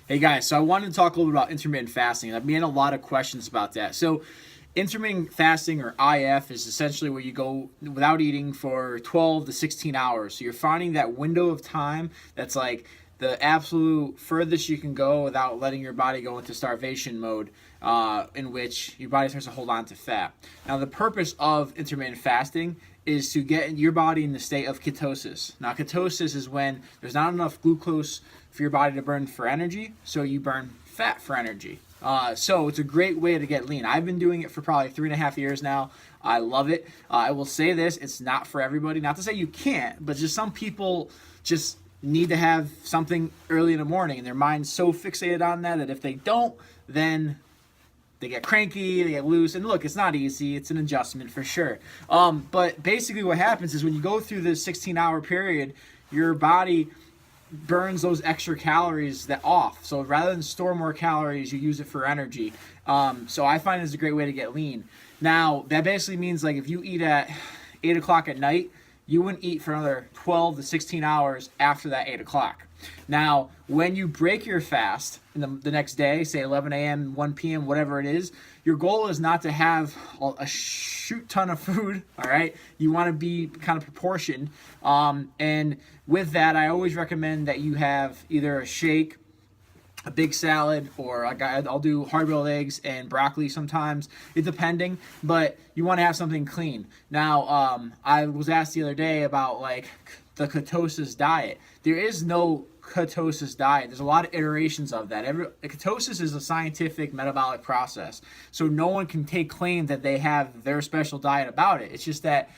Hey guys, so I wanted to talk a little bit about intermittent fasting. I've been getting a lot of questions about that. So, intermittent fasting or IF is essentially where you go without eating for 12 to 16 hours. So, you're finding that window of time that's like the absolute furthest you can go without letting your body go into starvation mode, in which your body starts to hold on to fat. Now, the purpose of intermittent fasting is to get your body in the state of ketosis. Now, ketosis is when there's not enough glucose for your body to burn for energy, so you burn fat for energy. So it's a great way to get lean. I've been doing it for probably 3.5 years now. I love it. I will say this, it's not for everybody. Not to say you can't, but just some people just need to have something early in the morning, and their mind's so fixated on that if they don't, then they get cranky, they get loose. And look, it's not easy. It's an adjustment for sure. But basically what happens is when you go through this 16-hour period, your body burns those extra calories that off. So rather than store more calories, you use it for energy. So I find it's a great way to get lean. Now, that basically means like if you eat at 8 o'clock at night, you wouldn't eat for another 12 to 16 hours after that 8 o'clock. Now, when you break your fast in the next day, say 11 a.m., 1 p.m., whatever it is, your goal is not to have a shoot ton of food, all right? You want to be kind of proportioned. And with that, I always recommend that you have either a shake, a big salad, or like I'll do hard-boiled eggs and broccoli sometimes, it depending, but you want to have something clean. Now, I was asked the other day about like the ketosis diet. There is no ketosis diet. There's a lot of iterations of that. Ketosis is a scientific metabolic process, so no one can take claim that they have their special diet about it. It's just that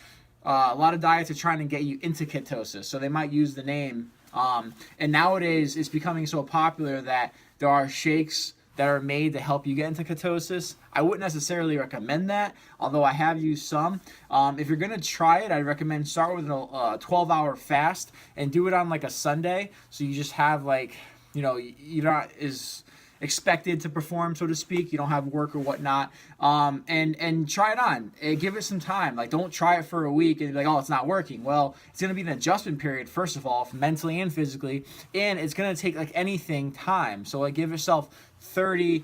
a lot of diets are trying to get you into ketosis, so they might use the name. And nowadays, it's becoming so popular that there are shakes that are made to help you get into ketosis. I wouldn't necessarily recommend that, although I have used some. If you're gonna try it, I recommend start with a 12-hour fast and do it on like a Sunday, so you just have like, you're not as expected to perform, so to speak. You don't have work or whatnot, and try it on. Give it some time. Like, don't try it for a week and be like, oh, it's not working. Well, it's going to be an adjustment period, first of all, mentally and physically, and it's going to take like anything time. So like, give yourself 30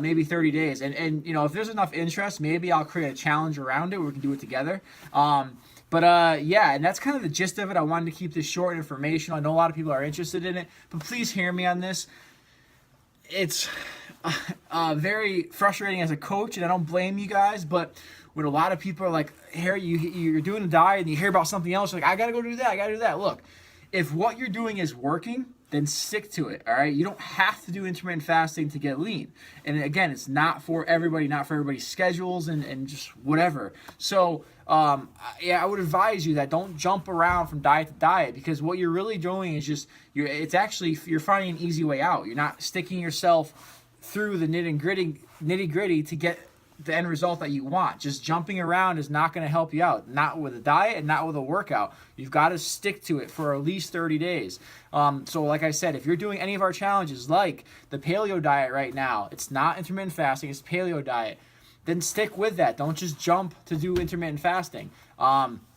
maybe 30 days, and if there's enough interest, maybe I'll create a challenge around it where we can do it together. Yeah, and that's kind of the gist of it. I wanted to keep this short and informational. I know a lot of people are interested in it, but please hear me on this. It's very frustrating as a coach, and I don't blame you guys, but when a lot of people are like, "Harry, you're doing a diet," and you hear about something else, like, "I gotta go do that, I gotta do that." Look, if what you're doing is working, then stick to it, all right? You don't have to do intermittent fasting to get lean. And again, it's not for everybody, not for everybody's schedules and just whatever. So, I would advise you that don't jump around from diet to diet, because what you're really doing is you're finding an easy way out. You're not sticking yourself through the nitty gritty to get the end result that you want. Just jumping around is not going to help you out. Not with a diet and not with a workout. You've got to stick to it for at least 30 days. So like I said, if you're doing any of our challenges, like the paleo diet right now, it's not intermittent fasting, it's paleo diet, then stick with that. Don't just jump to do intermittent fasting.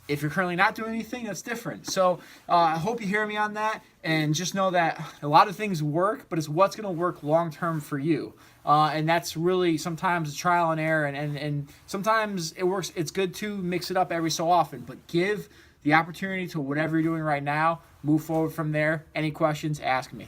If you're currently not doing anything, that's different. So I hope you hear me on that, and just know that a lot of things work, but it's what's going to work long-term for you. And that's really sometimes a trial and error, and sometimes it works. It's good to mix it up every so often, but give the opportunity to whatever you're doing right now. Move forward from there. Any questions, ask me.